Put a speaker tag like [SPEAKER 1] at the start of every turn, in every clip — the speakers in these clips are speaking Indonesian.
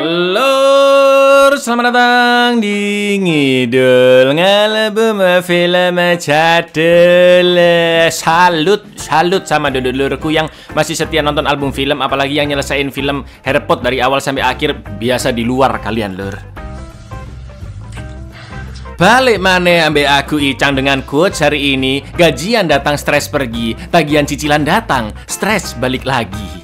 [SPEAKER 1] Lur, selamat datang di Ngidul Ngalebum Film Cadel. Salut sama dulurku yang masih setia nonton album film, apalagi yang nyelesain film Harry Potter dari awal sampai akhir. Biasa di luar kalian, lur. Balik maneh ambe aku Icang dengan quotes hari ini. Gajian datang, stres pergi. Tagihan cicilan datang, stres balik lagi.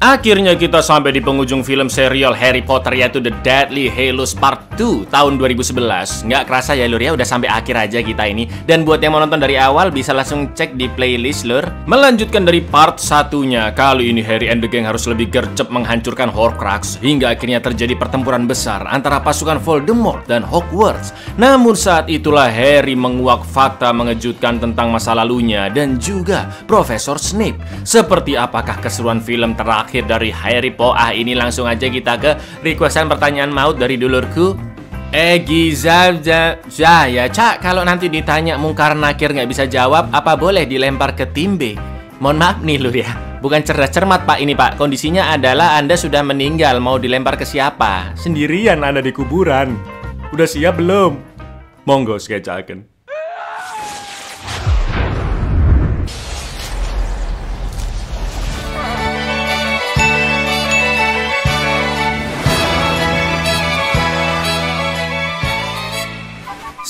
[SPEAKER 1] Akhirnya kita sampai di penghujung film serial Harry Potter, yaitu The Deathly Hallows Part 2 tahun 2011. Nggak kerasa ya lur ya, udah sampai akhir aja kita ini. Dan buat yang mau nonton dari awal bisa langsung cek di playlist lur. Melanjutkan dari part satunya, kali ini Harry and the Gang harus lebih gercep menghancurkan Horcrux, hingga akhirnya terjadi pertempuran besar antara pasukan Voldemort dan Hogwarts. Namun saat itulah Harry menguak fakta mengejutkan tentang masa lalunya dan juga Profesor Snape. Seperti apakah keseruan film terakhir dari Harry Potter ini? Langsung aja kita ke requestan pertanyaan maut dari dulurku Giza ya Cak, kalau nanti ditanya mungkar nakir nggak bisa jawab, apa boleh dilempar ke tim B? Mohon maaf nih lur ya, bukan cerdas cermat pak ini pak. Kondisinya adalah Anda sudah meninggal, mau dilempar ke siapa? Sendirian Anda di kuburan. Udah siap belum? Monggo skecaken.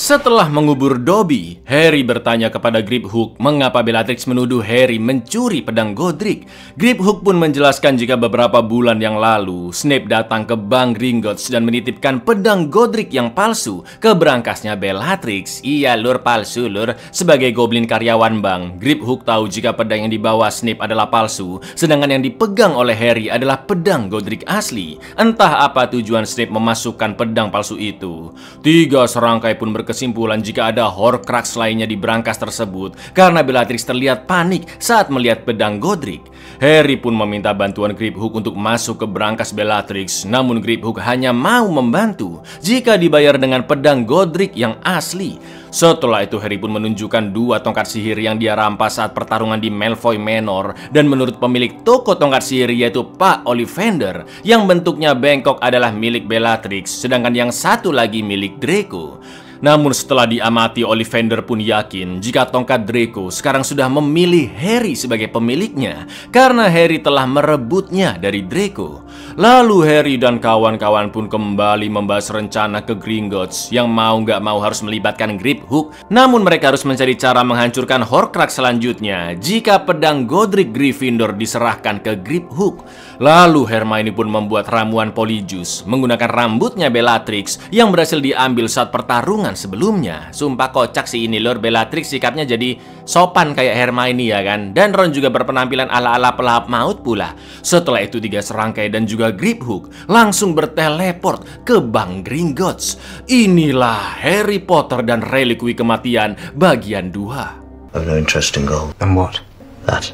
[SPEAKER 1] Setelah mengubur Dobby, Harry bertanya kepada Griphook mengapa Bellatrix menuduh Harry mencuri pedang Godric. Griphook pun menjelaskan jika beberapa bulan yang lalu Snape datang ke Bank Gringotts dan menitipkan pedang Godric yang palsu ke berangkasnya Bellatrix. Iya lur, palsu lur. Sebagai goblin karyawan bank, Griphook tahu jika pedang yang dibawa Snape adalah palsu, sedangkan yang dipegang oleh Harry adalah pedang Godric asli. Entah apa tujuan Snape memasukkan pedang palsu itu. Tiga serangkai pun berkesimpulan jika ada Horcrux lainnya di brankas tersebut karena Bellatrix terlihat panik saat melihat pedang Godric. Harry pun meminta bantuan Griphook untuk masuk ke brankas Bellatrix, namun Griphook hanya mau membantu jika dibayar dengan pedang Godric yang asli. Setelah itu Harry pun menunjukkan dua tongkat sihir yang dia rampas saat pertarungan di Malfoy Manor, dan menurut pemilik toko tongkat sihir yaitu Pak Ollivander, yang bentuknya bengkok adalah milik Bellatrix, sedangkan yang satu lagi milik Draco. Namun setelah diamati, Ollivander pun yakin jika tongkat Draco sekarang sudah memilih Harry sebagai pemiliknya karena Harry telah merebutnya dari Draco. Lalu Harry dan kawan-kawan pun kembali membahas rencana ke Gringotts yang mau nggak mau harus melibatkan Griphook. Namun mereka harus mencari cara menghancurkan Horcrux selanjutnya jika pedang Godric Gryffindor diserahkan ke Griphook. Lalu Hermione pun membuat ramuan Polyjuice menggunakan rambutnya Bellatrix yang berhasil diambil saat pertarungan sebelumnya. Sumpah kocak sih ini lor, Bellatrix sikapnya jadi sopan kayak Hermione ya kan. Dan Ron juga berpenampilan ala-ala pelahap maut pula. Setelah itu tiga serangkai dan juga Griphook langsung berteleport ke Bank Gringotts. Inilah Harry Potter dan Relikui Kematian bagian 2.
[SPEAKER 2] I have no interest in gold.
[SPEAKER 3] And what?
[SPEAKER 2] That.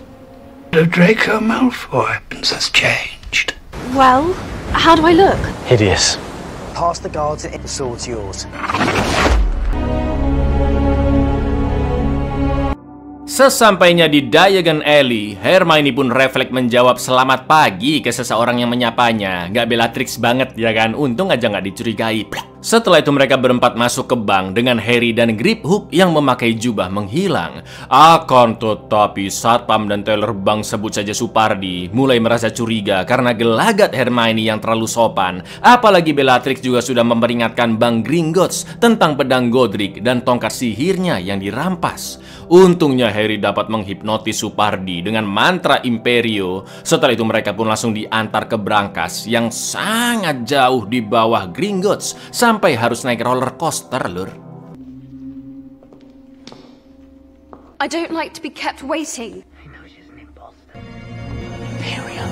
[SPEAKER 3] The Draco Malfoy has changed.
[SPEAKER 4] Well, how do I look?
[SPEAKER 3] Hideous.
[SPEAKER 5] Pass the guards and the sword's yours.
[SPEAKER 1] Sesampainya di Diagon Alley, Hermione pun refleks menjawab selamat pagi ke seseorang yang menyapanya. Nggak Bellatrix banget ya kan, untung aja nggak dicurigai. Setelah itu mereka berempat masuk ke bank dengan Harry dan Griphook yang memakai jubah menghilang. Akan tetapi satpam dan teller bank, sebut saja Supardi, mulai merasa curiga karena gelagat Hermione yang terlalu sopan. Apalagi Bellatrix juga sudah memperingatkan Bank Gringotts tentang pedang Godric dan tongkat sihirnya yang dirampas. Untungnya Harry dapat menghipnotis Supardi dengan mantra Imperio. Setelah itu mereka pun langsung diantar ke brankas yang sangat jauh di bawah Gringotts sampai harus naik roller coaster lur.
[SPEAKER 4] I don't like to be kept waiting.
[SPEAKER 5] I know she's an imposter.
[SPEAKER 1] Imperial.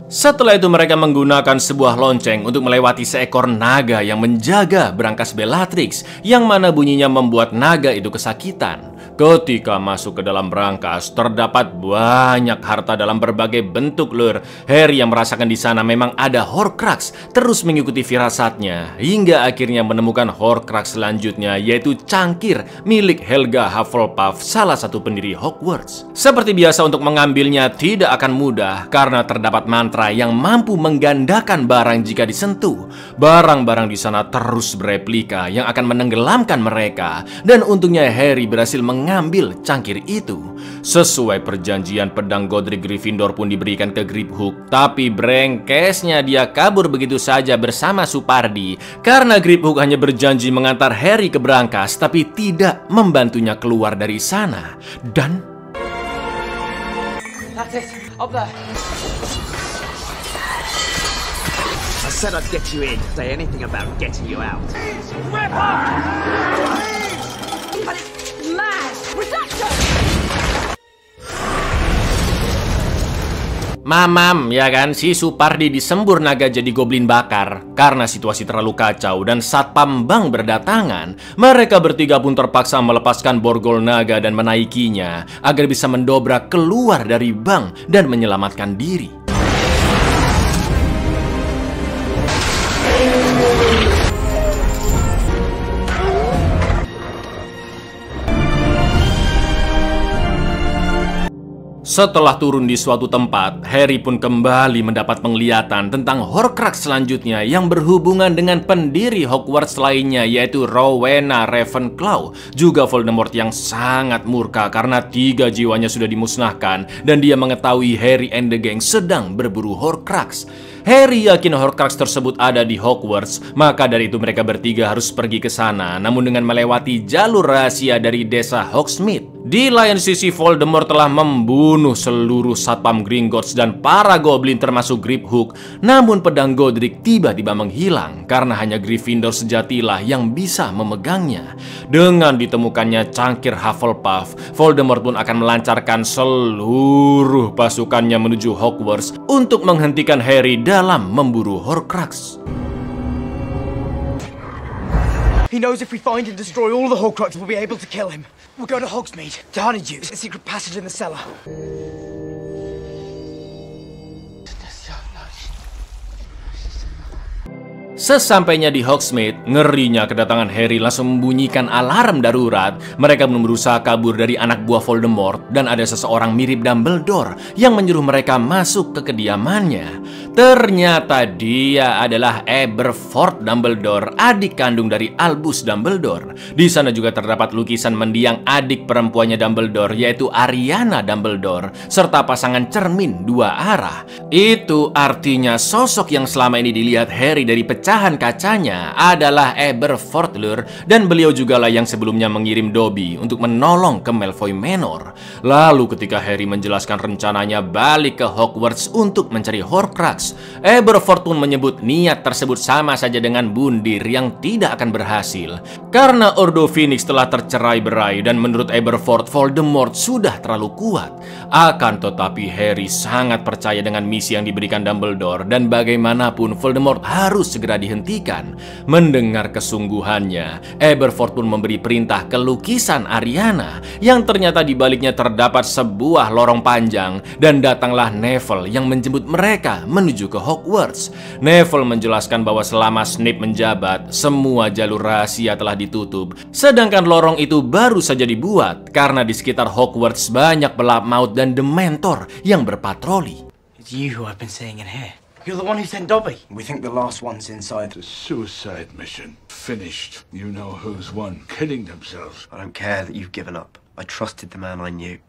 [SPEAKER 1] Setelah itu mereka menggunakan sebuah lonceng untuk melewati seekor naga yang menjaga brankas Bellatrix, yang mana bunyinya membuat naga itu kesakitan. Ketika masuk ke dalam brankas, terdapat banyak harta dalam berbagai bentuk lur. Harry yang merasakan di sana memang ada Horcrux, terus mengikuti firasatnya hingga akhirnya menemukan Horcrux selanjutnya, yaitu cangkir milik Helga Hufflepuff, salah satu pendiri Hogwarts. Seperti biasa, untuk mengambilnya tidak akan mudah karena terdapat mantra yang mampu menggandakan barang jika disentuh. Barang-barang di sana terus bereplika yang akan menenggelamkan mereka, dan untungnya Harry berhasil mengambil cangkir itu. Sesuai perjanjian, pedang Godric Gryffindor pun diberikan ke Griphook, tapi brengkesnya dia kabur begitu saja bersama Supardi karena Griphook hanya berjanji mengantar Harry ke brankas tapi tidak membantunya keluar dari sana. Dan
[SPEAKER 5] That's it. Up there. I said I'd get you in. Say anything about getting you out.
[SPEAKER 4] But it's mad! Reduction!
[SPEAKER 1] Mamam, ya kan, si Supardi disembur naga jadi goblin bakar. Karena situasi terlalu kacau dan Satpam Bank berdatangan, mereka bertiga pun terpaksa melepaskan borgol naga dan menaikinya agar bisa mendobrak keluar dari bank dan menyelamatkan diri. Setelah turun di suatu tempat, Harry pun kembali mendapat penglihatan tentang Horcrux selanjutnya yang berhubungan dengan pendiri Hogwarts lainnya, yaitu Rowena Ravenclaw. Juga Voldemort yang sangat murka karena 3 jiwanya sudah dimusnahkan dan dia mengetahui Harry and the gang sedang berburu Horcrux. Harry yakin Horcrux tersebut ada di Hogwarts, maka dari itu mereka bertiga harus pergi ke sana, namun dengan melewati jalur rahasia dari desa Hogsmeade. Di lain sisi, Voldemort telah membunuh seluruh Satpam Gringotts dan para goblin termasuk Griphook, namun pedang Godric tiba-tiba menghilang karena hanya Gryffindor sejatilah yang bisa memegangnya. Dengan ditemukannya cangkir Hufflepuff, Voldemort pun akan melancarkan seluruh pasukannya menuju Hogwarts untuk menghentikan Harry dalam memburu Horcrux.
[SPEAKER 5] He knows if we find and destroy all the Horcrux, we'll be able to kill him. We'll go to Hogsmeade, to Honeydew, a secret passage in the cellar.
[SPEAKER 1] Sesampainya di Hogsmeade, ngerinya kedatangan Harry langsung membunyikan alarm darurat. Mereka belum berusaha kabur dari anak buah Voldemort dan ada seseorang mirip Dumbledore yang menyuruh mereka masuk ke kediamannya. Ternyata dia adalah Aberforth Dumbledore, adik kandung dari Albus Dumbledore. Di sana juga terdapat lukisan mendiang adik perempuannya Dumbledore, yaitu Ariana Dumbledore, serta pasangan cermin 2 arah. Itu artinya sosok yang selama ini dilihat Harry dari pecahan kacanya adalah Aberforth Lur, dan beliau jugalah yang sebelumnya mengirim Dobby untuk menolong ke Malfoy Manor. Lalu ketika Harry menjelaskan rencananya balik ke Hogwarts untuk mencari Horcrux, Aberforth pun menyebut niat tersebut sama saja dengan bundir yang tidak akan berhasil karena Ordo Phoenix telah tercerai-berai dan menurut Aberforth Voldemort sudah terlalu kuat. Akan tetapi Harry sangat percaya dengan misi yang diberikan Dumbledore dan bagaimanapun Voldemort harus segera dihentikan. Mendengar kesungguhannya, Aberforth pun memberi perintah ke lukisan Ariana yang ternyata di baliknya terdapat sebuah lorong panjang dan datanglah Neville yang menjemput mereka menuju ke Hogwarts. Neville menjelaskan bahwa selama Snape menjabat, semua jalur rahasia telah ditutup, sedangkan lorong itu baru saja dibuat karena di sekitar Hogwarts banyak pelap maut dan Dementor yang berpatroli.
[SPEAKER 5] It's you who I've been seeing in here. You're the one who sent Dobby.
[SPEAKER 3] We think the last one's inside.
[SPEAKER 6] The suicide mission. Finished. You know who's won. Killing themselves.
[SPEAKER 2] I don't care that you've given up. I trusted the man I knew.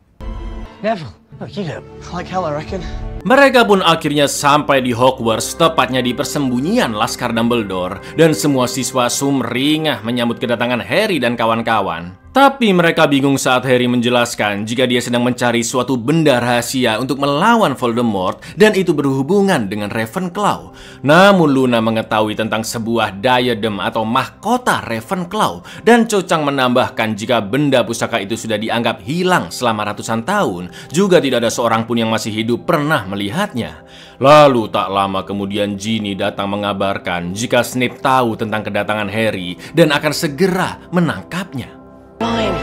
[SPEAKER 5] Neville, look, you look like hell, I reckon.
[SPEAKER 1] Mereka pun akhirnya sampai di Hogwarts, tepatnya di persembunyian Laskar Dumbledore, dan semua siswa sumringah menyambut kedatangan Harry dan kawan-kawan. Tapi mereka bingung saat Harry menjelaskan jika dia sedang mencari suatu benda rahasia untuk melawan Voldemort dan itu berhubungan dengan Ravenclaw. Namun Luna mengetahui tentang sebuah diadem atau mahkota Ravenclaw dan Cho Chang menambahkan jika benda pusaka itu sudah dianggap hilang selama ratusan tahun, juga tidak ada seorang pun yang masih hidup pernah melihatnya. Lalu tak lama kemudian Ginny datang mengabarkan jika Snape tahu tentang kedatangan Harry dan akan segera menangkapnya.
[SPEAKER 5] Fine.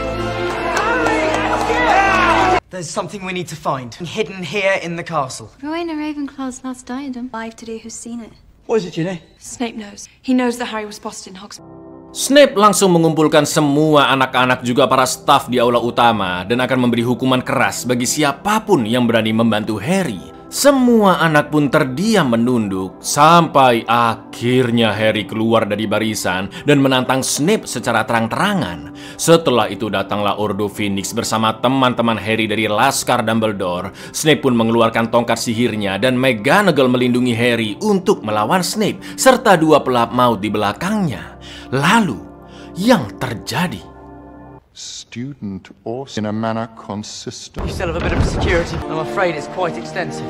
[SPEAKER 5] There's something we need to find, hidden here in the castle.
[SPEAKER 7] Rowena Ravenclaw's last diadem.
[SPEAKER 4] Live today, who's seen it?
[SPEAKER 3] What is it, Ginny?
[SPEAKER 8] Snape knows. He knows that Harry was spotted in Hogsmeade.
[SPEAKER 1] Snape langsung mengumpulkan semua anak-anak juga para staf di aula utama dan akan memberi hukuman keras bagi siapapun yang berani membantu Harry. Semua anak pun terdiam menunduk sampai akhirnya Harry keluar dari barisan dan menantang Snape secara terang-terangan. Setelah itu datanglah Ordo Phoenix bersama teman-teman Harry dari Laskar Dumbledore. Snape pun mengeluarkan tongkat sihirnya dan McGonagall melindungi Harry untuk melawan Snape serta dua pelap maut di belakangnya. Lalu, yang terjadi?
[SPEAKER 9] Student or in a manner consistent.
[SPEAKER 5] You still have a bit of security. I'm afraid it's quite extensive.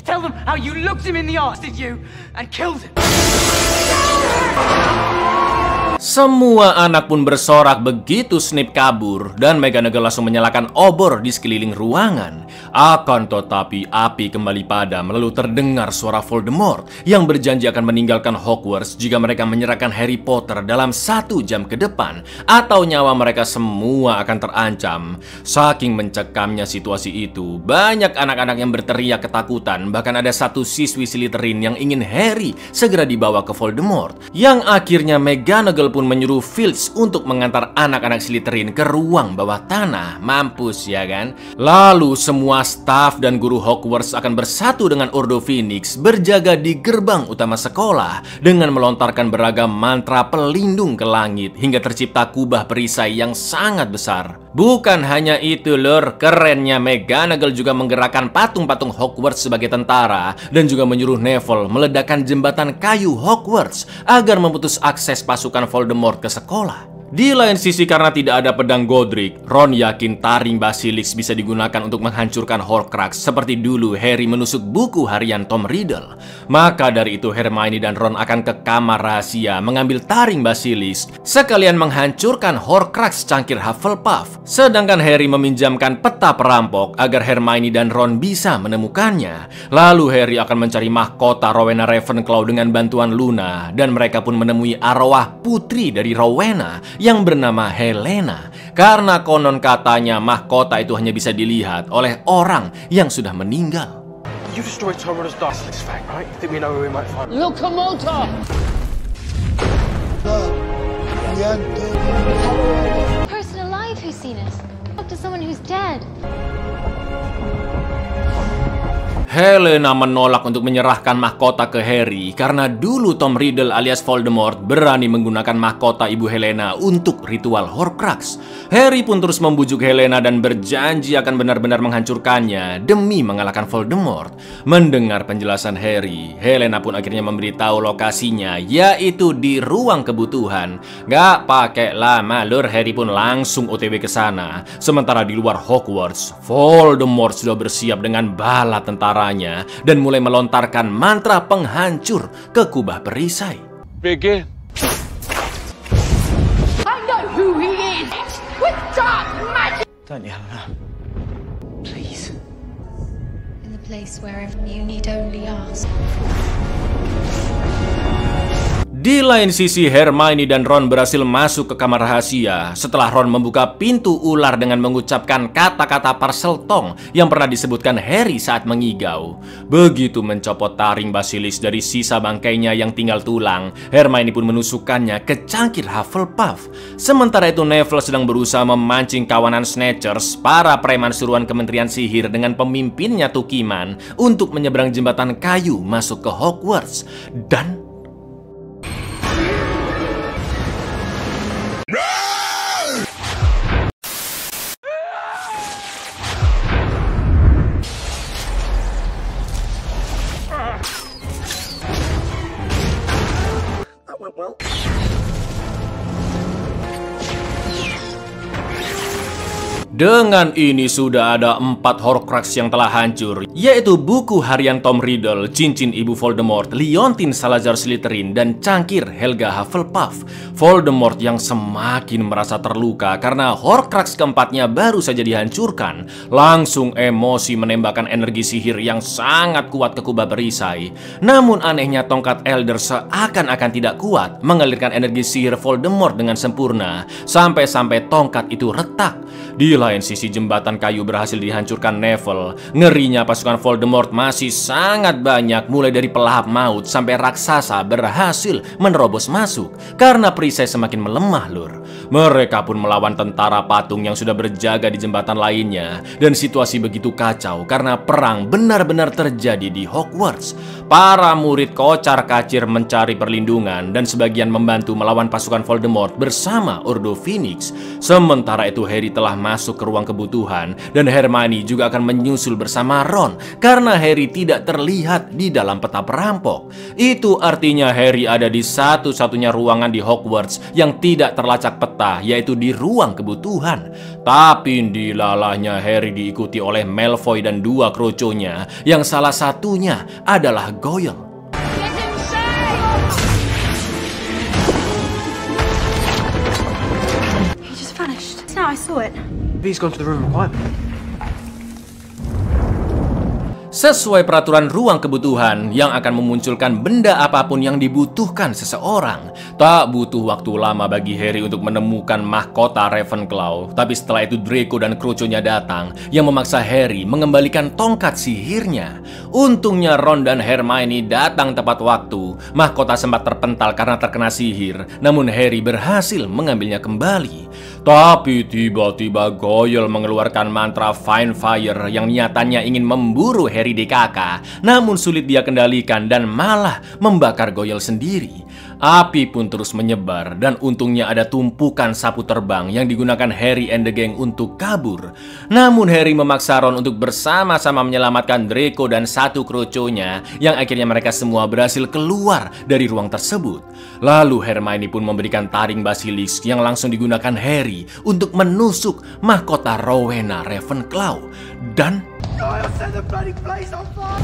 [SPEAKER 5] Tell them how you looked him in the eyes, did you? And killed him.
[SPEAKER 1] Semua anak pun bersorak begitu Snape kabur dan McGonagall langsung menyalakan obor di sekeliling ruangan. Akan tetapi api kembali padam lalu terdengar suara Voldemort yang berjanji akan meninggalkan Hogwarts jika mereka menyerahkan Harry Potter dalam 1 jam ke depan atau nyawa mereka semua akan terancam. Saking mencekamnya situasi itu, banyak anak-anak yang berteriak ketakutan. Bahkan ada satu siswi Slytherin yang ingin Harry segera dibawa ke Voldemort. Yang akhirnya McGonagall pun menyuruh Filch untuk mengantar anak-anak Slytherin ke ruang bawah tanah. Mampus ya kan? Lalu semua staf dan guru Hogwarts akan bersatu dengan Ordo Phoenix berjaga di gerbang utama sekolah dengan melontarkan beragam mantra pelindung ke langit hingga tercipta kubah perisai yang sangat besar. Bukan hanya itu lur, kerennya McGonagall juga menggerakkan patung-patung Hogwarts sebagai tentara dan juga menyuruh Neville meledakkan jembatan kayu Hogwarts agar memutus akses pasukan Voldemort ke sekolah. Di lain sisi, karena tidak ada pedang Godric, Ron yakin taring Basilisk bisa digunakan untuk menghancurkan Horcrux seperti dulu Harry menusuk buku harian Tom Riddle. Maka dari itu Hermione dan Ron akan ke kamar rahasia mengambil taring Basilisk sekalian menghancurkan Horcrux cangkir Hufflepuff. Sedangkan Harry meminjamkan peta perampok agar Hermione dan Ron bisa menemukannya. Lalu Harry akan mencari mahkota Rowena Ravenclaw dengan bantuan Luna dan mereka pun menemui arwah putri dari Rowena yang bernama Helena, karena konon katanya mahkota itu hanya bisa dilihat oleh orang yang sudah meninggal.
[SPEAKER 3] You destroyed Tom Riddle's Basilisk fact, right? I think we know where we might find him.
[SPEAKER 10] Locomotor!
[SPEAKER 7] A person alive who's seen us. Talk to someone who's dead.
[SPEAKER 1] Helena menolak untuk menyerahkan mahkota ke Harry karena dulu Tom Riddle alias Voldemort berani menggunakan mahkota ibu Helena untuk ritual Horcrux. Harry pun terus membujuk Helena dan berjanji akan benar-benar menghancurkannya demi mengalahkan Voldemort. Mendengar penjelasan Harry, Helena pun akhirnya memberitahu lokasinya, yaitu di ruang kebutuhan. Gak pakai lama lur, Harry pun langsung OTW ke sana. Sementara di luar Hogwarts, Voldemort sudah bersiap dengan bala tentara dan mulai melontarkan mantra penghancur ke kubah perisai.
[SPEAKER 6] Begin.
[SPEAKER 10] I know who he is! With dark magic!
[SPEAKER 5] Don't you, Helena? Please.
[SPEAKER 7] In the place wherever you need only ask.
[SPEAKER 1] Di lain sisi, Hermione dan Ron berhasil masuk ke kamar rahasia setelah Ron membuka pintu ular dengan mengucapkan kata-kata Parseltongue yang pernah disebutkan Harry saat mengigau. Begitu mencopot taring Basilisk dari sisa bangkainya yang tinggal tulang, Hermione pun menusukkannya ke cangkir Hufflepuff. Sementara itu Neville sedang berusaha memancing kawanan Snatchers, para preman suruhan Kementerian Sihir dengan pemimpinnya Tukiman untuk menyeberang jembatan kayu masuk ke Hogwarts. Dan Dengan ini sudah ada 4 Horcrux yang telah hancur, yaitu buku harian Tom Riddle, cincin ibu Voldemort, liontin Salazar Slytherin, dan cangkir Helga Hufflepuff. Voldemort yang semakin merasa terluka karena Horcrux keempatnya baru saja dihancurkan, langsung emosi menembakkan energi sihir yang sangat kuat ke kubah perisai. Namun anehnya tongkat Elder seakan-akan tidak kuat mengalirkan energi sihir Voldemort dengan sempurna, sampai-sampai tongkat itu retak. Di lain sisi, jembatan kayu berhasil dihancurkan Neville. Ngerinya pasukan Voldemort masih sangat banyak, mulai dari pelahap maut sampai raksasa berhasil menerobos masuk karena perisai semakin melemah, Lur. Mereka pun melawan tentara patung yang sudah berjaga di jembatan lainnya, dan situasi begitu kacau karena perang benar-benar terjadi di Hogwarts. Para murid kocar-kacir mencari perlindungan dan sebagian membantu melawan pasukan Voldemort bersama Ordo Phoenix. Sementara itu Harry telah masuk ke ruang kebutuhan dan Hermione juga akan menyusul bersama Ron karena Harry tidak terlihat di dalam peta perampok. Itu artinya Harry ada di satu-satunya ruangan di Hogwarts yang tidak terlacak peta, yaitu di ruang kebutuhan. Tapi dilalahnya Harry diikuti oleh Malfoy dan 2 kroconya, yang salah satunya adalah Goyle.
[SPEAKER 8] He just vanished. No, I saw it.
[SPEAKER 3] He's gone to the room requirement.
[SPEAKER 1] Sesuai peraturan ruang kebutuhan yang akan memunculkan benda apapun yang dibutuhkan seseorang, tak butuh waktu lama bagi Harry untuk menemukan mahkota Ravenclaw. Tapi setelah itu Draco dan kroconya datang yang memaksa Harry mengembalikan tongkat sihirnya. Untungnya Ron dan Hermione datang tepat waktu. Mahkota sempat terpental karena terkena sihir, namun Harry berhasil mengambilnya kembali. Tapi tiba-tiba Goyle mengeluarkan mantra Find Fire yang nyatanya ingin memburu Harry DKK, namun sulit dia kendalikan dan malah membakar Goyle sendiri. Api pun terus menyebar dan untungnya ada tumpukan sapu terbang yang digunakan Harry and the gang untuk kabur. Namun Harry memaksa Ron untuk bersama-sama menyelamatkan Draco dan 1 kroconya, yang akhirnya mereka semua berhasil keluar dari ruang tersebut. Lalu Hermione pun memberikan taring Basilisk yang langsung digunakan Harry untuk menusuk mahkota Rowena Ravenclaw. Dan
[SPEAKER 5] I'll set the bloody place on fire!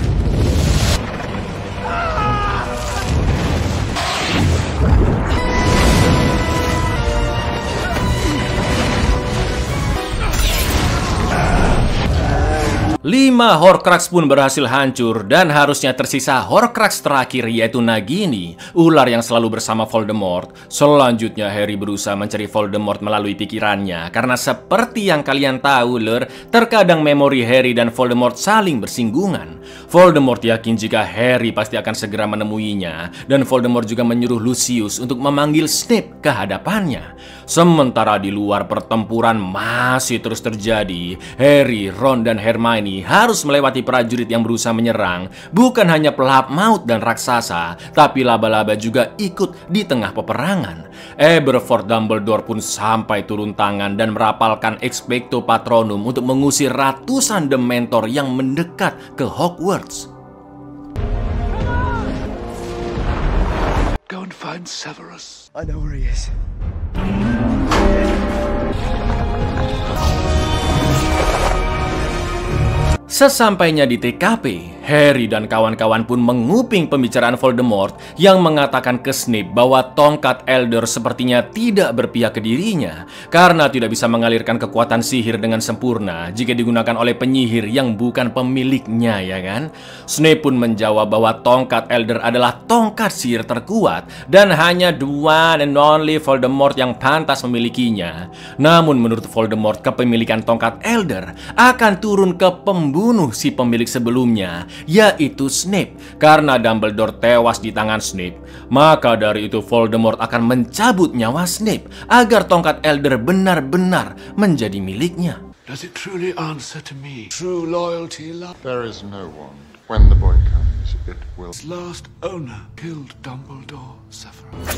[SPEAKER 1] 5 Horcrux pun berhasil hancur dan harusnya tersisa Horcrux terakhir, yaitu Nagini, ular yang selalu bersama Voldemort. Selanjutnya Harry berusaha mencari Voldemort melalui pikirannya karena seperti yang kalian tahu, Lur, terkadang memori Harry dan Voldemort saling bersinggungan. Voldemort yakin jika Harry pasti akan segera menemuinya, dan Voldemort juga menyuruh Lucius untuk memanggil Snape ke hadapannya. Sementara di luar pertempuran masih terus terjadi. Harry, Ron, dan Hermione harus melewati prajurit yang berusaha menyerang. Bukan hanya pelahap maut dan raksasa, tapi laba-laba juga ikut di tengah peperangan. Aberforth Dumbledore pun sampai turun tangan dan merapalkan Expecto Patronum untuk mengusir ratusan Dementor yang mendekat ke Hogwarts.
[SPEAKER 6] Go and find Severus.
[SPEAKER 5] I know where he is.
[SPEAKER 1] Sesampainya di TKP, Harry dan kawan-kawan pun menguping pembicaraan Voldemort yang mengatakan ke Snape bahwa tongkat Elder sepertinya tidak berpihak ke dirinya karena tidak bisa mengalirkan kekuatan sihir dengan sempurna jika digunakan oleh penyihir yang bukan pemiliknya, ya kan? Snape pun menjawab bahwa tongkat Elder adalah tongkat sihir terkuat dan hanya the one and only Voldemort yang pantas memilikinya. Namun menurut Voldemort, kepemilikan tongkat Elder akan turun ke pembunuh si pemilik sebelumnya, yaitu Snape. Karena Dumbledore tewas di tangan Snape, maka dari itu Voldemort akan mencabut nyawa Snape agar tongkat Elder benar-benar menjadi miliknya.
[SPEAKER 6] Does it truly answer to me? True loyalty, love.
[SPEAKER 9] There is no one. When the boy comes, it will.
[SPEAKER 6] His last owner killed Dumbledore, Severus.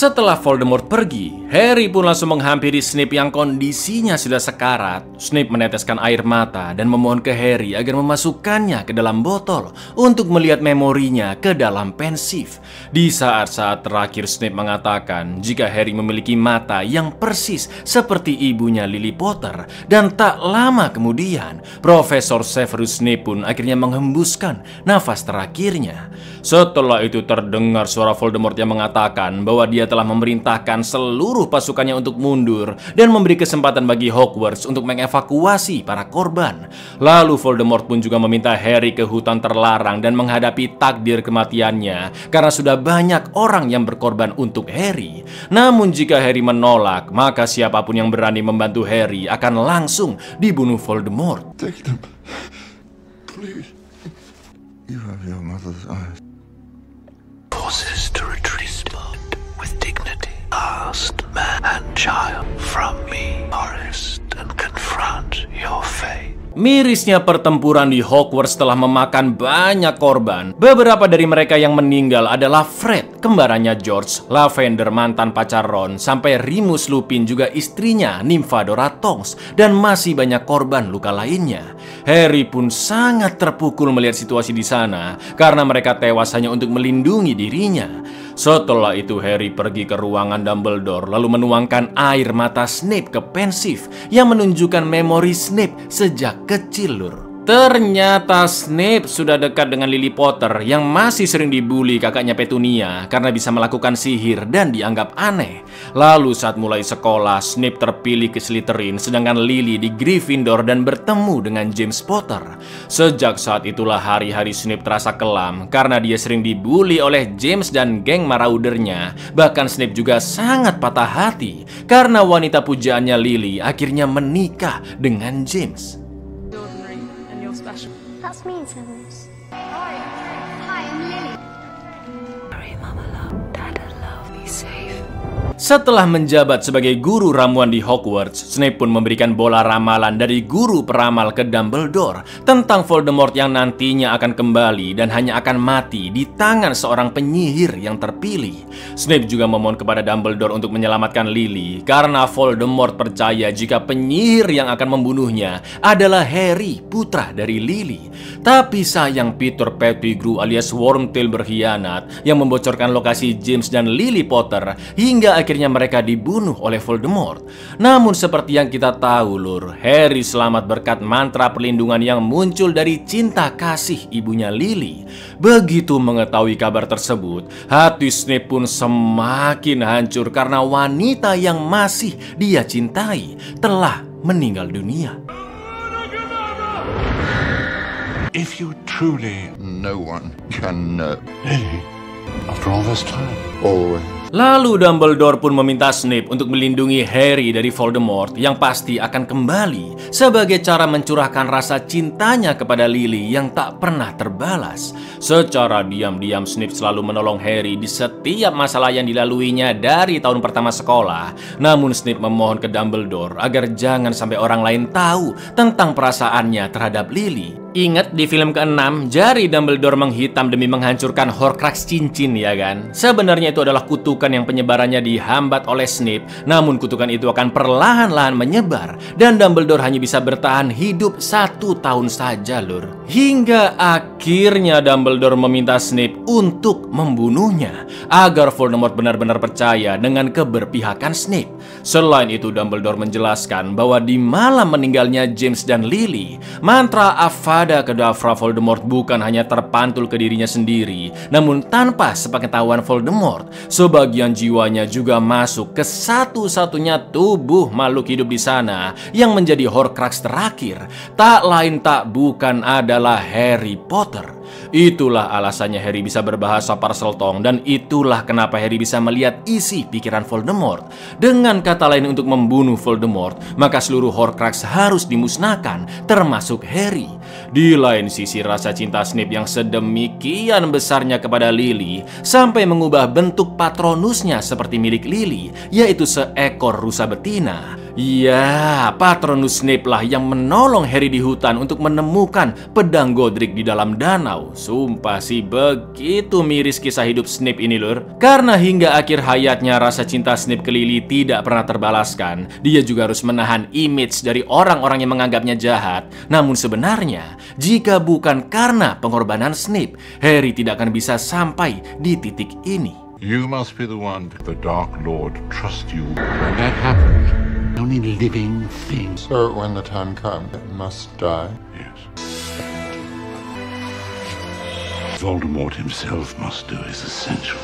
[SPEAKER 1] Setelah Voldemort pergi, Harry pun langsung menghampiri Snape yang kondisinya sudah sekarat. Snape meneteskan air mata dan memohon ke Harry agar memasukkannya ke dalam botol untuk melihat memorinya ke dalam pensif. Di saat-saat terakhir Snape mengatakan jika Harry memiliki mata yang persis seperti ibunya Lily Potter. Dan tak lama kemudian, Profesor Severus Snape pun akhirnya menghembuskan nafas terakhirnya. Setelah itu terdengar suara Voldemort yang mengatakan bahwa dia telah memerintahkan seluruh pasukannya untuk mundur dan memberi kesempatan bagi Hogwarts untuk mengevakuasi para korban. Lalu Voldemort pun juga meminta Harry ke hutan terlarang dan menghadapi takdir kematiannya karena sudah banyak orang yang berkorban untuk Harry. Namun jika Harry menolak, maka siapapun yang berani membantu Harry akan langsung dibunuh Voldemort.
[SPEAKER 9] Take them. Please. You have your mother's eyes.
[SPEAKER 11] Forces to retreat with dignity. Last man and child from me, Forest, and confront your fate.
[SPEAKER 1] Mirisnya pertempuran di Hogwarts telah memakan banyak korban. Beberapa dari mereka yang meninggal adalah Fred, kembarannya George, Lavender mantan pacar Ron, sampai Remus Lupin juga istrinya Nymphadora Tonks, dan masih banyak korban luka lainnya. Harry pun sangat terpukul melihat situasi di sana karena mereka tewas hanya untuk melindungi dirinya. Setelah itu Harry pergi ke ruangan Dumbledore lalu menuangkan air mata Snape ke pensif yang menunjukkan memori Snape sejak kecil, Lur. Ternyata Snape sudah dekat dengan Lily Potter yang masih sering dibully kakaknya Petunia karena bisa melakukan sihir dan dianggap aneh. Lalu saat mulai sekolah, Snape terpilih ke Slytherin sedangkan Lily di Gryffindor dan bertemu dengan James Potter. Sejak saat itulah hari-hari Snape terasa kelam karena dia sering dibully oleh James dan geng maraudernya. Bahkan Snape juga sangat patah hati karena wanita pujaannya Lily akhirnya menikah dengan James.
[SPEAKER 7] That's me, Severus. Hi, I'm Lily. Sorry, Mama love. Dada love. Be safe.
[SPEAKER 1] Setelah menjabat sebagai guru ramuan di Hogwarts, Snape pun memberikan bola ramalan dari guru peramal ke Dumbledore tentang Voldemort yang nantinya akan kembali dan hanya akan mati di tangan seorang penyihir yang terpilih. Snape juga memohon kepada Dumbledore untuk menyelamatkan Lily karena Voldemort percaya jika penyihir yang akan membunuhnya adalah Harry, putra dari Lily. Tapi sayang Peter Pettigrew alias Wormtail berkhianat yang membocorkan lokasi James dan Lily Potter hingga akhirnya mereka dibunuh oleh Voldemort. Namun seperti yang kita tahu, Lur, Harry selamat berkat mantra perlindungan yang muncul dari cinta kasih ibunya Lily. Begitu mengetahui kabar tersebut, hati Snape pun semakin hancur karena wanita yang masih dia cintai telah meninggal dunia.
[SPEAKER 6] If you truly...
[SPEAKER 9] No one can know.
[SPEAKER 6] Lily, after all this time.
[SPEAKER 9] Always.
[SPEAKER 1] Lalu Dumbledore pun meminta Snape untuk melindungi Harry dari Voldemort yang pasti akan kembali sebagai cara mencurahkan rasa cintanya kepada Lily yang tak pernah terbalas. Secara diam-diam Snape selalu menolong Harry di setiap masalah yang dilaluinya dari tahun pertama sekolah. Namun Snape memohon ke Dumbledore agar jangan sampai orang lain tahu tentang perasaannya terhadap Lily. Ingat di film ke-6, jari Dumbledore menghitam demi menghancurkan Horcrux cincin, ya kan? Sebenarnya itu adalah kutukan yang penyebarannya dihambat oleh Snape. Namun kutukan itu akan perlahan-lahan menyebar dan Dumbledore hanya bisa bertahan hidup 1 tahun saja, Lur. Hingga akhirnya Dumbledore meminta Snape untuk membunuhnya agar Voldemort benar-benar percaya dengan keberpihakan Snape. Selain itu Dumbledore menjelaskan bahwa di malam meninggalnya James dan Lily, mantra Avada Kedavra Voldemort bukan hanya terpantul ke dirinya sendiri, namun tanpa sepengetahuan Voldemort, sebagian jiwanya juga masuk ke satu-satunya tubuh makhluk hidup di sana yang menjadi Horcrux terakhir. Tak lain tak bukan adalah Harry Potter. Itulah alasannya Harry bisa berbahasa Parseltongue dan itulah kenapa Harry bisa melihat isi pikiran Voldemort. Dengan kata lain, untuk membunuh Voldemort, maka seluruh Horcrux harus dimusnahkan, termasuk Harry. Di lain sisi, rasa cinta Snape yang sedemikian besarnya kepada Lily sampai mengubah bentuk Patronusnya seperti milik Lily, yaitu seekor rusa betina. Ya, Patronus Snape lah yang menolong Harry di hutan untuk menemukan pedang Godric di dalam danau. Wow, sumpah sih begitu miris kisah hidup Snape ini lur. Karena hingga akhir hayatnya rasa cinta Snape ke Lily tidak pernah terbalaskan. Dia juga harus menahan image dari orang-orang yang menganggapnya jahat. Namun sebenarnya, jika bukan karena pengorbanan Snape, Harry tidak akan bisa sampai di titik ini.
[SPEAKER 6] You must be the one the Dark Lord trusts you. When that happens, only living things.
[SPEAKER 9] So when the time comes, it must die.
[SPEAKER 6] Yes. Voldemort himself must do his essential.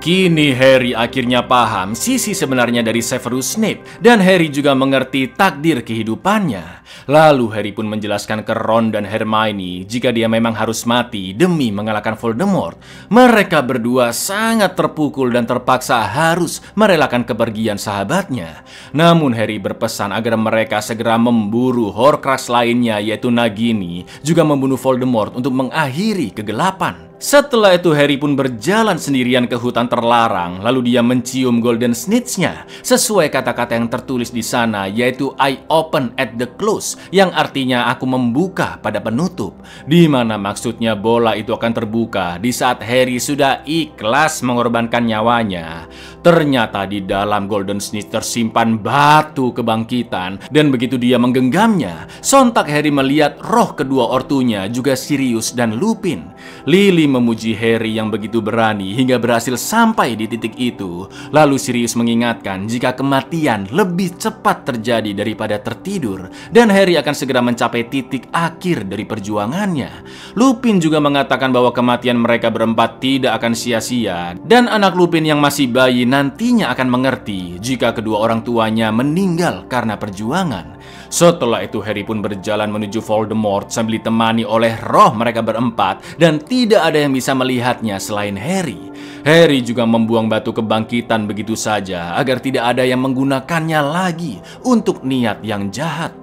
[SPEAKER 1] Kini Harry akhirnya paham sisi sebenarnya dari Severus Snape dan Harry juga mengerti takdir kehidupannya. Lalu Harry pun menjelaskan ke Ron dan Hermione jika dia memang harus mati demi mengalahkan Voldemort. Mereka berdua sangat terpukul dan terpaksa harus merelakan kepergian sahabatnya. Namun Harry berpesan agar mereka segera memburu Horcrux lainnya yaitu Nagini, juga membunuh Voldemort untuk mengakhiri kegelapan. Setelah itu Harry pun berjalan sendirian ke hutan terlarang, lalu dia mencium Golden Snitch-nya. Sesuai kata-kata yang tertulis di sana, yaitu I open at the close, yang artinya aku membuka pada penutup. Di mana maksudnya bola itu akan terbuka di saat Harry sudah ikhlas mengorbankan nyawanya. Ternyata di dalam Golden Snitch tersimpan batu kebangkitan, dan begitu dia menggenggamnya, sontak Harry melihat roh kedua ortunya, juga Sirius dan Lupin. Lily memuji Harry yang begitu berani hingga berhasil sampai di titik itu. Lalu Sirius mengingatkan jika kematian lebih cepat terjadi daripada tertidur, dan Harry akan segera mencapai titik akhir dari perjuangannya. Lupin juga mengatakan bahwa kematian mereka berempat tidak akan sia-sia, dan anak Lupin yang masih bayi nantinya akan mengerti jika kedua orang tuanya meninggal karena perjuangan. Setelah itu Harry pun berjalan menuju Voldemort sambil ditemani oleh roh mereka berempat, dan tidak ada yang bisa melihatnya selain Harry. Harry juga membuang batu kebangkitan begitu saja agar tidak ada yang menggunakannya lagi untuk niat yang jahat.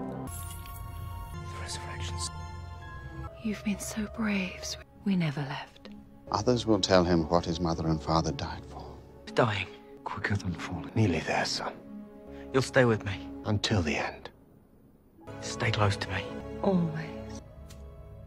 [SPEAKER 7] You've been so brave. We never left.
[SPEAKER 9] Others will tell him what his mother and father died for.
[SPEAKER 5] Dying.
[SPEAKER 2] Quicker than falling.
[SPEAKER 5] Nearly there, son. You'll stay with me.
[SPEAKER 2] Until the end.
[SPEAKER 5] Stay close to me.
[SPEAKER 7] Always.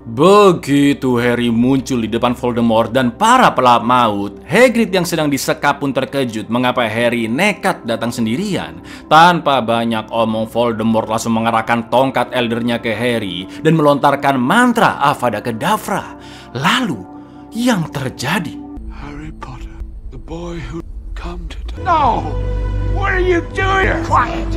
[SPEAKER 1] Begitu Harry muncul di depan Voldemort dan para pelahap maut, Hagrid yang sedang disekap pun terkejut mengapa Harry nekat datang sendirian. Tanpa banyak omong, Voldemort langsung mengerahkan tongkat eldernya ke Harry dan melontarkan mantra Avada Kedavra. Lalu, yang terjadi?
[SPEAKER 6] Harry Potter, the boy who come to die.
[SPEAKER 3] No! What are you doing? Quiet!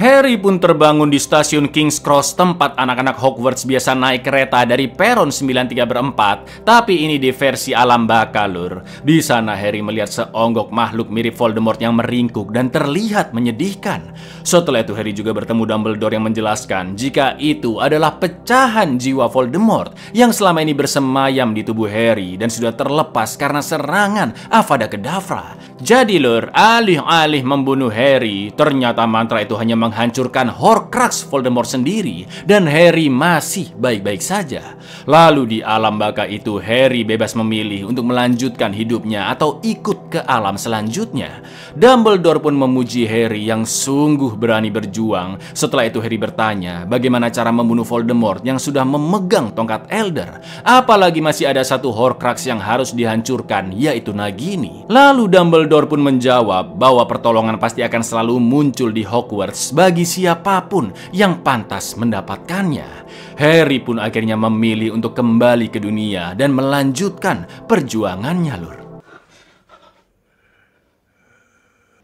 [SPEAKER 1] Harry pun terbangun di stasiun King's Cross, tempat anak-anak Hogwarts biasa naik kereta dari peron 93/4, tapi ini di versi alam baka lur. Di sana Harry melihat seonggok makhluk mirip Voldemort yang meringkuk dan terlihat menyedihkan. Setelah itu Harry juga bertemu Dumbledore yang menjelaskan jika itu adalah pecahan jiwa Voldemort yang selama ini bersemayam di tubuh Harry dan sudah terlepas karena serangan Avada Kedavra. Jadi lur, alih-alih membunuh Harry, ternyata mantra itu hanya menghancurkan Horcrux Voldemort sendiri, dan Harry masih baik-baik saja. Lalu di alam baka itu Harry bebas memilih untuk melanjutkan hidupnya atau ikut ke alam selanjutnya. Dumbledore pun memuji Harry yang sungguh berani berjuang. Setelah itu Harry bertanya bagaimana cara membunuh Voldemort yang sudah memegang tongkat Elder. Apalagi masih ada satu Horcrux yang harus dihancurkan, yaitu Nagini. Lalu Dumbledore pun menjawab bahwa pertolongan pasti akan selalu muncul di Hogwarts bagi siapapun yang pantas mendapatkannya. Harry pun akhirnya memilih untuk kembali ke dunia dan melanjutkan perjuangannya lur.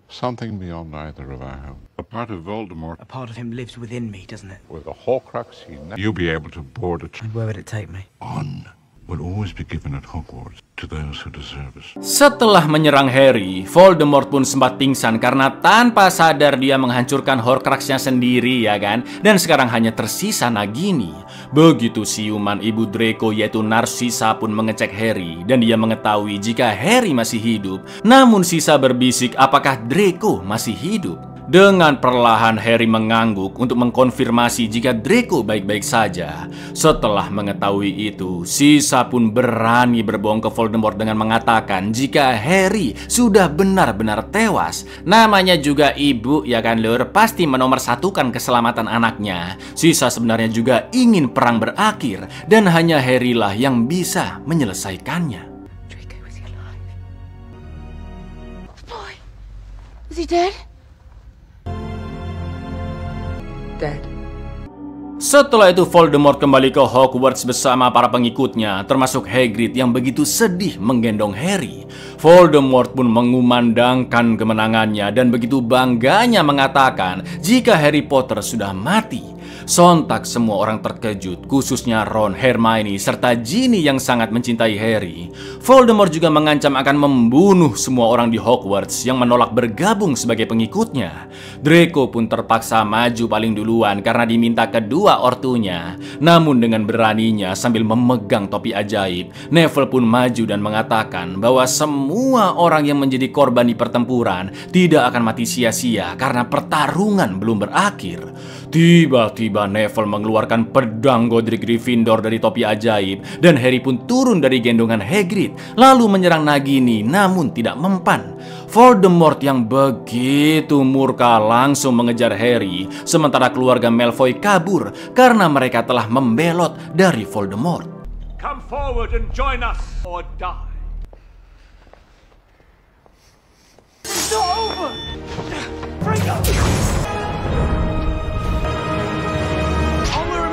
[SPEAKER 9] Something beyond either of our hope. A part of Voldemort.
[SPEAKER 5] A part of him lives within me, doesn't it?
[SPEAKER 9] With a Horcrux, you'll be able to board a train.
[SPEAKER 5] And where would it take me?
[SPEAKER 6] On will always be given at Hogwarts to those who deserve it.
[SPEAKER 1] Setelah menyerang Harry, Voldemort pun sempat pingsan karena tanpa sadar dia menghancurkan Horcruxnya sendiri ya kan. Dan sekarang hanya tersisa Nagini. Begitu siuman ibu Draco yaitu Narcissa pun mengecek Harry dan dia mengetahui jika Harry masih hidup. Namun Sisa berbisik apakah Draco masih hidup. Dengan perlahan Harry mengangguk untuk mengkonfirmasi jika Draco baik-baik saja. Setelah mengetahui itu, Sisa pun berani berbohong ke Voldemort dengan mengatakan jika Harry sudah benar-benar tewas. Namanya juga ibu, ya kan Lur, pasti menomorsatukan keselamatan anaknya. Sisa sebenarnya juga ingin perang berakhir dan hanya Harry lah yang bisa menyelesaikannya.
[SPEAKER 8] Draco, was he alive? Boy, is he dead? Dead.
[SPEAKER 1] Setelah itu Voldemort kembali ke Hogwarts bersama para pengikutnya, termasuk Hagrid yang begitu sedih menggendong Harry. Voldemort pun mengumandangkan kemenangannya dan begitu bangganya mengatakan jika Harry Potter sudah mati. Sontak semua orang terkejut, khususnya Ron, Hermione, serta Ginny yang sangat mencintai Harry. Voldemort juga mengancam akan membunuh semua orang di Hogwarts yang menolak bergabung sebagai pengikutnya. Draco pun terpaksa maju paling duluan karena diminta kedua ortunya. Namun dengan beraninya sambil memegang topi ajaib, Neville pun maju dan mengatakan bahwa semua orang yang menjadi korban di pertempuran tidak akan mati sia-sia karena pertarungan belum berakhir. Tiba-tiba Neville mengeluarkan pedang Godric Gryffindor dari topi ajaib dan Harry pun turun dari gendongan Hagrid lalu menyerang Nagini namun tidak mempan. Voldemort yang begitu murka langsung mengejar Harry sementara keluarga Malfoy kabur karena mereka telah membelot dari Voldemort.
[SPEAKER 12] Come forward and join us or die.
[SPEAKER 5] It's not over! Bring up!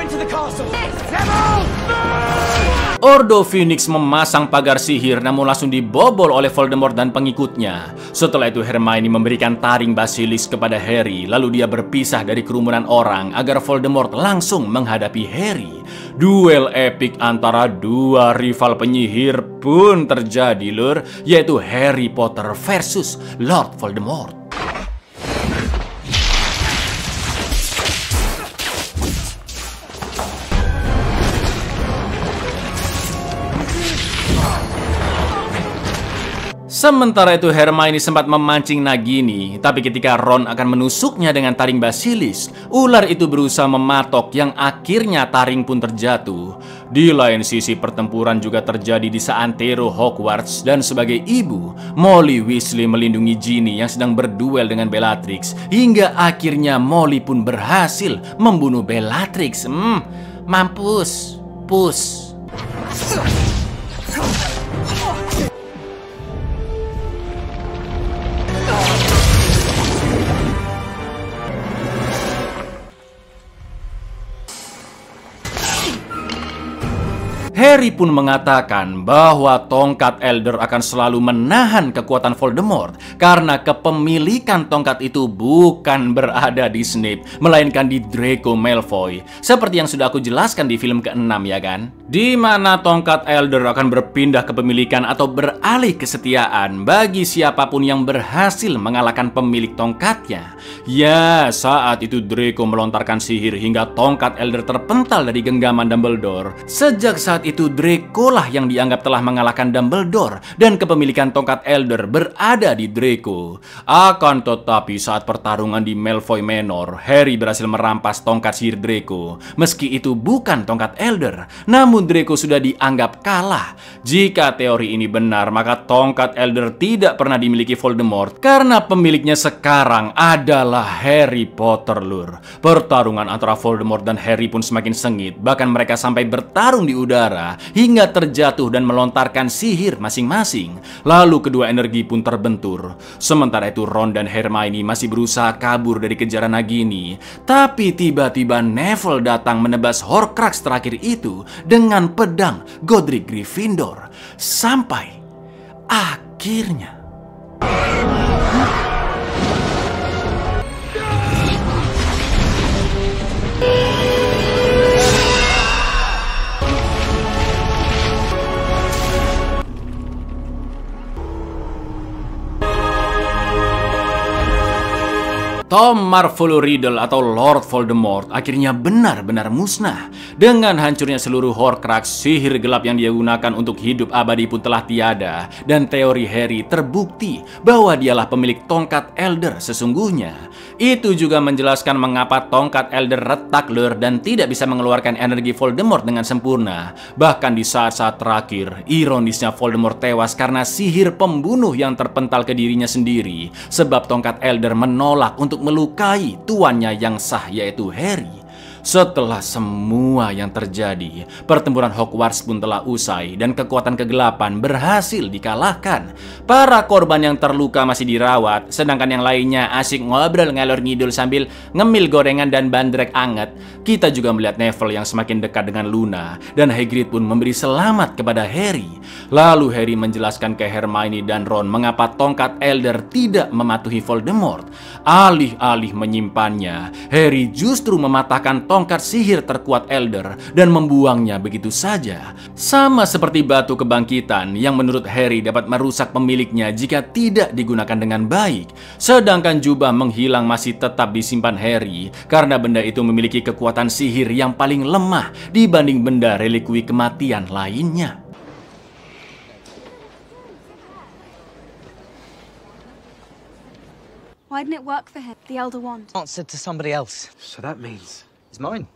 [SPEAKER 5] To the castle.
[SPEAKER 1] Ordo Phoenix memasang pagar sihir namun langsung dibobol oleh Voldemort dan pengikutnya. Setelah itu Hermione memberikan taring basilis kepada Harry lalu dia berpisah dari kerumunan orang agar Voldemort langsung menghadapi Harry. Duel epik antara dua rival penyihir pun terjadi Lur, yaitu Harry Potter versus Lord Voldemort. Sementara itu Hermione sempat memancing Nagini, tapi ketika Ron akan menusuknya dengan taring basilis, ular itu berusaha mematok yang akhirnya taring pun terjatuh. Di lain sisi pertempuran juga terjadi di seantero Hogwarts dan sebagai ibu, Molly Weasley melindungi Ginny yang sedang berduel dengan Bellatrix hingga akhirnya Molly pun berhasil membunuh Bellatrix. Mampus, pus. Harry pun mengatakan bahwa tongkat Elder akan selalu menahan kekuatan Voldemort karena kepemilikan tongkat itu bukan berada di Snape, melainkan di Draco Malfoy. Seperti yang sudah aku jelaskan di film ke-6 ya kan? Di mana tongkat Elder akan berpindah kepemilikan atau beralih kesetiaan bagi siapapun yang berhasil mengalahkan pemilik tongkatnya. Ya, saat itu Draco melontarkan sihir hingga tongkat Elder terpental dari genggaman Dumbledore. Sejak saat itu Draco lah yang dianggap telah mengalahkan Dumbledore dan kepemilikan tongkat Elder berada di Draco. Akan tetapi saat pertarungan di Malfoy Manor, Harry berhasil merampas tongkat sihir Draco. Meski itu bukan tongkat Elder, namun Draco sudah dianggap kalah. Jika teori ini benar, maka tongkat Elder tidak pernah dimiliki Voldemort karena pemiliknya sekarang adalah Harry Potter Lur. Pertarungan antara Voldemort dan Harry pun semakin sengit, bahkan mereka sampai bertarung di udara hingga terjatuh dan melontarkan sihir masing-masing. Lalu kedua energi pun terbentur. Sementara itu Ron dan Hermione masih berusaha kabur dari kejaran Nagini. Tapi tiba-tiba Neville datang menebas Horcrux terakhir itu dengan pedang Godric Gryffindor. Sampai akhirnya Tom Marvolo Riddle atau Lord Voldemort akhirnya benar-benar musnah. Dengan hancurnya seluruh Horcrux, sihir gelap yang dia gunakan untuk hidup abadi pun telah tiada. Dan teori Harry terbukti bahwa dialah pemilik tongkat Elder sesungguhnya. Itu juga menjelaskan mengapa tongkat Elder retak lur dan tidak bisa mengeluarkan energi Voldemort dengan sempurna. Bahkan di saat-saat terakhir, ironisnya Voldemort tewas karena sihir pembunuh yang terpental ke dirinya sendiri. Sebab tongkat Elder menolak untuk melukai tuannya yang sah, yaitu Harry. Setelah semua yang terjadi, pertempuran Hogwarts pun telah usai dan kekuatan kegelapan berhasil dikalahkan. Para korban yang terluka masih dirawat, sedangkan yang lainnya asik ngobrol ngalor ngidul sambil ngemil gorengan dan bandrek anget. Kita juga melihat Neville yang semakin dekat dengan Luna, dan Hagrid pun memberi selamat kepada Harry. Lalu Harry menjelaskan ke Hermione dan Ron mengapa tongkat Elder tidak mematuhi Voldemort. Alih-alih menyimpannya, Harry justru mematahkan tongkat sihir terkuat Elder dan membuangnya begitu saja. Sama seperti batu kebangkitan yang menurut Harry dapat merusak pemiliknya jika tidak digunakan dengan baik. Sedangkan jubah menghilang masih tetap disimpan Harry karena benda itu memiliki kekuatan sihir yang paling lemah dibanding benda relikwi kematian lainnya.
[SPEAKER 4] Why didn't it work for him, the Elder Wand?
[SPEAKER 5] Answered to somebody else.
[SPEAKER 3] So that means
[SPEAKER 5] It's mine.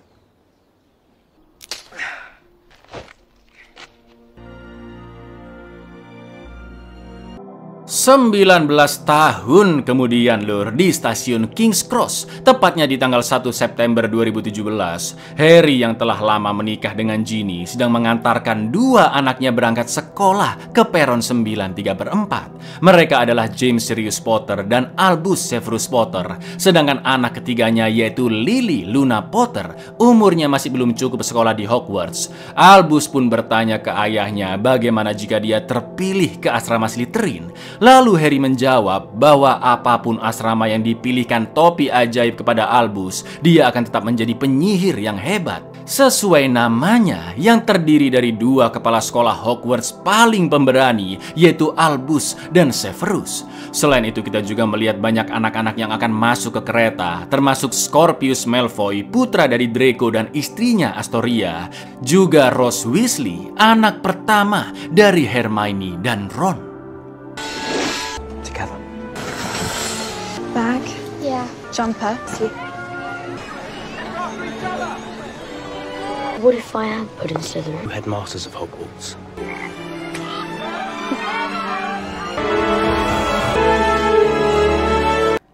[SPEAKER 1] 19 tahun kemudian lur, di stasiun King's Cross, tepatnya di tanggal 1 September 2017, Harry yang telah lama menikah dengan Ginny sedang mengantarkan dua anaknya berangkat sekolah ke peron 9/3/4. Mereka adalah James Sirius Potter dan Albus Severus Potter, sedangkan anak ketiganya yaitu Lily Luna Potter umurnya masih belum cukup sekolah di Hogwarts. Albus pun bertanya ke ayahnya bagaimana jika dia terpilih ke asrama Slytherin. Lalu Harry menjawab bahwa apapun asrama yang dipilihkan topi ajaib kepada Albus, dia akan tetap menjadi penyihir yang hebat. Sesuai namanya yang terdiri dari dua kepala sekolah Hogwarts paling pemberani, yaitu Albus dan Severus. Selain itu kita juga melihat banyak anak-anak yang akan masuk ke kereta, termasuk Scorpius Malfoy, putra dari Draco dan istrinya Astoria. Juga Rose Weasley, anak pertama dari Hermione dan Ron.
[SPEAKER 4] Bag?
[SPEAKER 7] Yeah.
[SPEAKER 4] Jumper? See.
[SPEAKER 7] What if I am put in Slytherin?
[SPEAKER 3] headmasters of Hogwarts.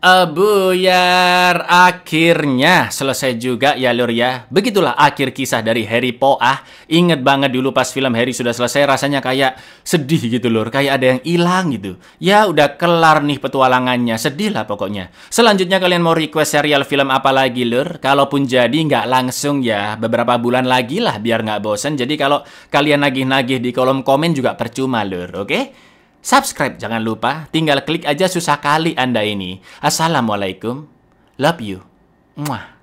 [SPEAKER 1] Buyar, akhirnya selesai juga ya lur ya. Begitulah akhir kisah dari Harry Potter. Ingat banget dulu pas film Harry sudah selesai rasanya kayak sedih gitu lur, kayak ada yang hilang gitu. Ya udah kelar nih petualangannya, sedih lah pokoknya. Selanjutnya kalian mau request serial film apa lagi lur? Kalaupun jadi nggak langsung ya, beberapa bulan lagi lah biar nggak bosen. Jadi kalau kalian nagih-nagih di kolom komen juga percuma lur, oke? Subscribe jangan lupa, tinggal klik aja susah kali Anda ini. Assalamualaikum, love you. Muah.